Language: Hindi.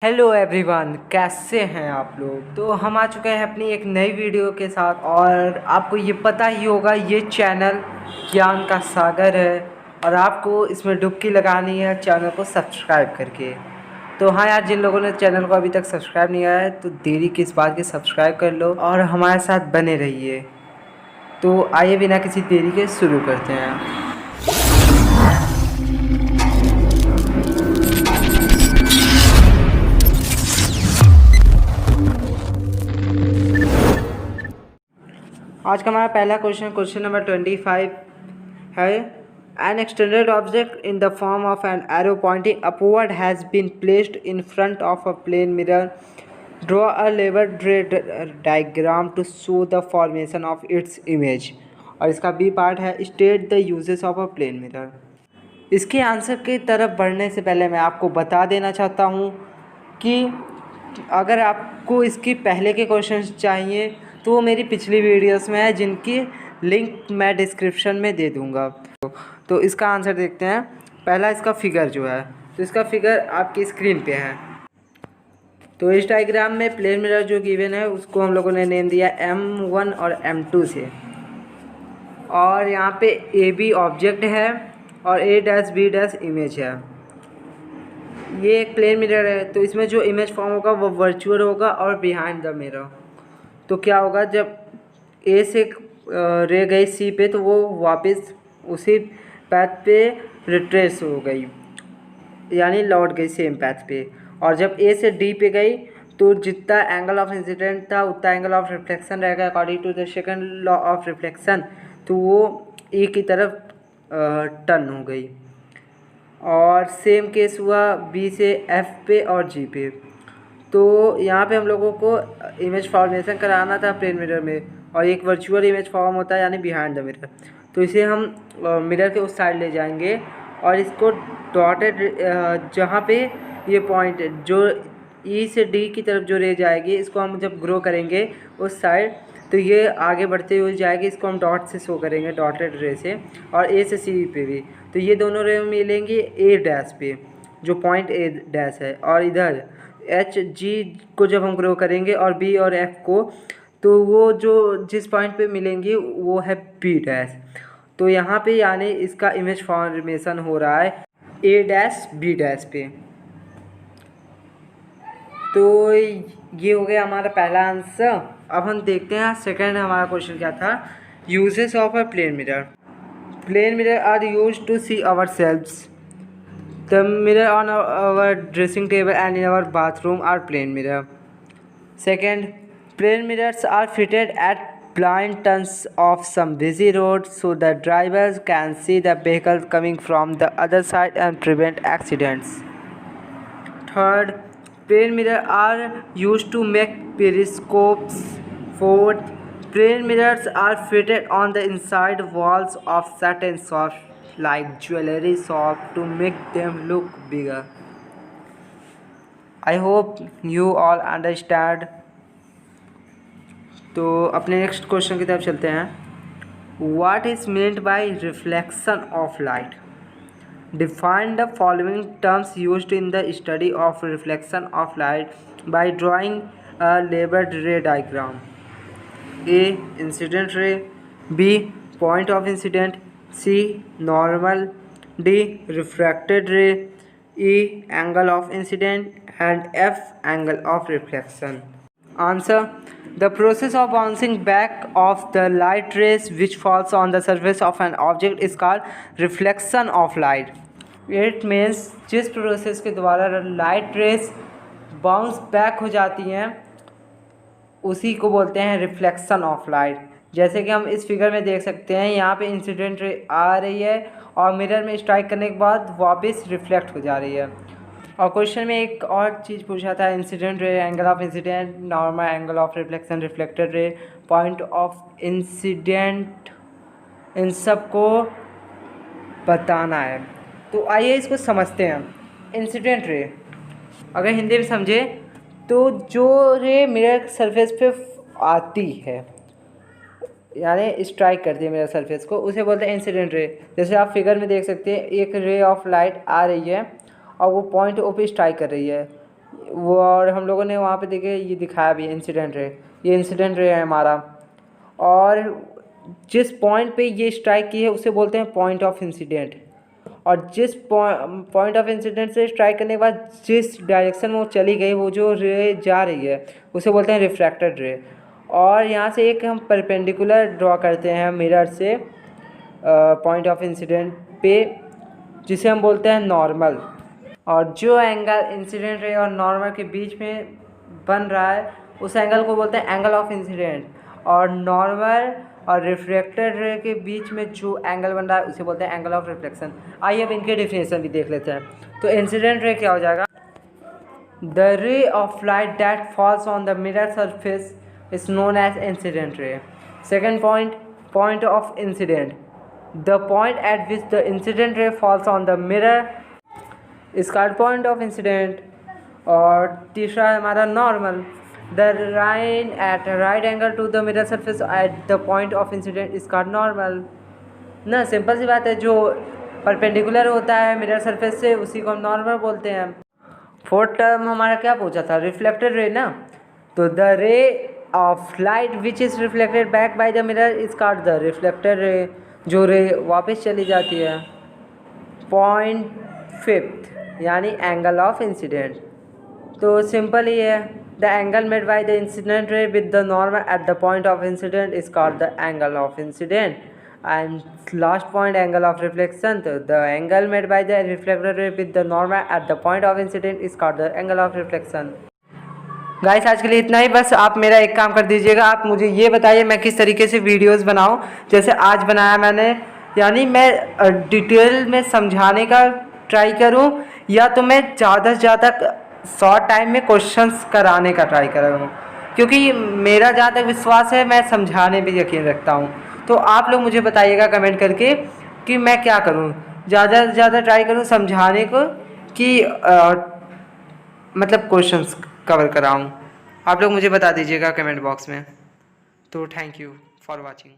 हेलो एवरीवन, कैसे हैं आप लोग। तो हम आ चुके हैं अपनी एक नई वीडियो के साथ। और आपको ये पता ही होगा, ये चैनल ज्ञान का सागर है और आपको इसमें डुबकी लगानी है चैनल को सब्सक्राइब करके। तो हाँ यार, जिन लोगों ने चैनल को अभी तक सब्सक्राइब नहीं किया है तो देरी किस बात की, सब्सक्राइब कर लो और हमारे साथ बने रहिए। तो आइए बिना किसी देरी के शुरू करते हैं। आज का हमारा पहला क्वेश्चन नंबर 25 है। An extended object in the form of an arrow pointing upward has been placed in front of a plane mirror. Draw a labelled ray diagram to show the formation of its image. और इसका बी पार्ट है, state the uses of a plane mirror. इसके आंसर की तरफ बढ़ने से पहले मैं आपको बता देना चाहता हूँ कि अगर आपको इसकी पहले के क्वेश्चंस चाहिए तो वो मेरी पिछली वीडियोस में है, जिनकी लिंक मैं डिस्क्रिप्शन में दे दूँगा। तो इसका आंसर देखते हैं। पहला इसका फिगर जो है, तो इसका फिगर आपकी स्क्रीन पे है। तो इस डायग्राम में प्लेन मिरर जो गिवन है उसको हम लोगों ने नेम दिया M1 और M2 से। और यहाँ पे AB ऑब्जेक्ट है और A-B- इमेज है। ये एक प्लेन मिरर है, तो इसमें जो इमेज फॉर्म होगा वो वर्चुअल होगा और बिहाइंड द मिरर। तो क्या होगा, जब ए से रे गई सी पे तो वो वापस उसी पैथ पे रिट्रेस हो गई, यानी लौट गई सेम पैथ पे। और जब ए से डी पे गई तो जितना एंगल ऑफ इंसिडेंट था उतना एंगल ऑफ रिफ्लेक्शन रहेगा according to the second law of reflection. तो वो ए की तरफ टर्न हो गई। और सेम केस हुआ बी से एफ पे और जी पे। तो यहाँ पे हम लोगों को इमेज फॉर्मेशन कराना था प्लेन मिरर में, और एक वर्चुअल इमेज फॉर्म होता है यानी बिहाइंड द मिरर। तो इसे हम मिरर के उस साइड ले जाएंगे और इसको डॉटेड जहाँ पे ये पॉइंट जो ई से डी की तरफ जो रे जाएगी, इसको हम जब ग्रो करेंगे उस साइड तो ये आगे बढ़ते हुए जाएगी। इसको हम डॉट से शो करेंगे, डॉटेड रे से, और ए से सी पे भी। तो ये दोनों रे मिलेंगी ए डैश पे, जो पॉइंट ए डैश है। और इधर एच जी को जब हम ग्रो करेंगे और बी और एफ को, तो वो जो जिस पॉइंट पे मिलेंगी वो है बी डैश। तो यहाँ पे यानी इसका इमेज फॉर्मेशन हो रहा है ए डैश बी डैश पे। तो ये हो गया हमारा पहला आंसर। अब हम देखते हैं सेकंड हमारा क्वेश्चन क्या था। Uses of a plane mirror. Plane mirror are used to see ourselves. The mirror on our dressing table and in our bathroom are plane mirror. Second, plane mirrors are fitted at blind turns of some busy roads so that drivers can see the vehicle coming from the other side and prevent accidents. Third, plane mirrors are used to make periscopes. Fourth, plane mirrors are fitted on the inside walls of certain shops like jewelry shop to make them look bigger. I hope you all understand. तो अपने नेक्स्ट क्वेश्चन की तरफ चलते हैं। What is meant by reflection of light? Define the following terms used in the study of reflection of light by drawing a labeled ray diagram. A. Incident ray. B. Point of incident. C. Normal. D. Refracted ray. E. Angle of incident. And F. Angle of reflection. Answer. The process of bouncing back of the light rays which falls on the surface of an object is called reflection of light. It means जिस प्रोसेस के द्वारा लाइट रेस बाउंस बैक हो जाती हैं उसी को बोलते हैं रिफ्लेक्शन ऑफ लाइट। जैसे कि हम इस फिगर में देख सकते हैं, यहाँ पे इंसिडेंट रे आ रही है और मिरर में स्ट्राइक करने के बाद वापस रिफ्लेक्ट हो जा रही है। और क्वेश्चन में एक और चीज़ पूछा था, incident ray, angle of incident, normal angle of reflection, reflected ray, point of incident, इन सब को बताना है। तो आइए इसको समझते हैं। इंसिडेंट रे अगर हिंदी में समझे तो जो रे मिरर सरफेस पे आती है, यानी स्ट्राइक करती है मिरर सरफेस को, उसे बोलते हैं इंसिडेंट रे। जैसे आप फिगर में देख सकते हैं, एक रे ऑफ लाइट आ रही है और वो पॉइंट ओ पे स्ट्राइक कर रही है। वो और हम लोगों ने वहाँ पे देखे ये दिखाया भी इंसिडेंट रे, ये इंसिडेंट रे है हमारा। और जिस पॉइंट पे ये स्ट्राइक की है उसे बोलते हैं पॉइंट ऑफ इंसिडेंट। और जिस पॉइंट ऑफ इंसिडेंट से स्ट्राइक करने के बाद जिस डायरेक्शन में वो चली गई, वो जो रे जा रही है उसे बोलते हैं रिफ्रैक्टेड रे। और यहाँ से एक हम परपेंडिकुलर ड्रॉ करते हैं मिरर से पॉइंट ऑफ इंसिडेंट पे, जिसे हम बोलते हैं नॉर्मल। और जो एंगल इंसिडेंट रे और नॉर्मल के बीच में बन रहा है उस एंगल को बोलते हैं एंगल ऑफ इंसिडेंट। और नॉर्मल और रिफ्लेक्टेड रे के बीच में जो एंगल बन रहा है उसे बोलते हैं एंगल ऑफ रिफ्लेक्शन। आइए अब इनके डिफिनेशन भी देख लेते हैं। तो इंसिडेंट रे क्या हो जाएगा? The ray of light that falls on the mirror surface is known as incident ray. Second point, point of incident, the point at which the incident ray falls on the mirror is called point of incident. और तीसरा है हमारा normal, the line at right angle to the mirror surface at the point of incident is called normal. ना सिंपल सी बात है, जो परपेंडिकुलर होता है मिरर सरफेस से उसी को हम नॉर्मल बोलते हैं। फोर्थ टर्म हमारा क्या पूछा था? रिफ्लेक्टेड रे ना। तो the ray of light which is reflected back by the mirror is called the reflected ray, जो रे वापस चली जाती है। पॉइंट फिफ्थ यानी एंगल ऑफ इंसिडेंट। तो सिंपल ही है, the angle made by the incident ray with the normal at the point of incident is called the angle of incident. And last point angle of reflection, तो the angle made by the reflected ray with the normal at the point of incident is called the angle of reflection. Guys आज के लिए इतना ही। बस आप मेरा एक काम कर दीजिएगा, आप मुझे ये बताइए मैं किस तरीके से वीडियोस बनाऊं। जैसे आज बनाया मैंने, यानी मैं डिटेल में समझाने का ट्राई करूं, या तो मैं ज़्यादा से ज़्यादा शॉर्ट टाइम में क्वेश्चंस कराने का ट्राई करूं, क्योंकि मेरा जहाँ तक विश्वास है मैं समझाने पे यकीन रखता हूं। तो आप लोग मुझे बताइएगा कमेंट करके कि मैं क्या करूं, ज़्यादा से ज़्यादा ट्राई करूं समझाने को कि मतलब क्वेश्चंस कवर कराऊं। आप लोग मुझे बता दीजिएगा कमेंट बॉक्स में। तो थैंक यू फॉर वॉचिंग।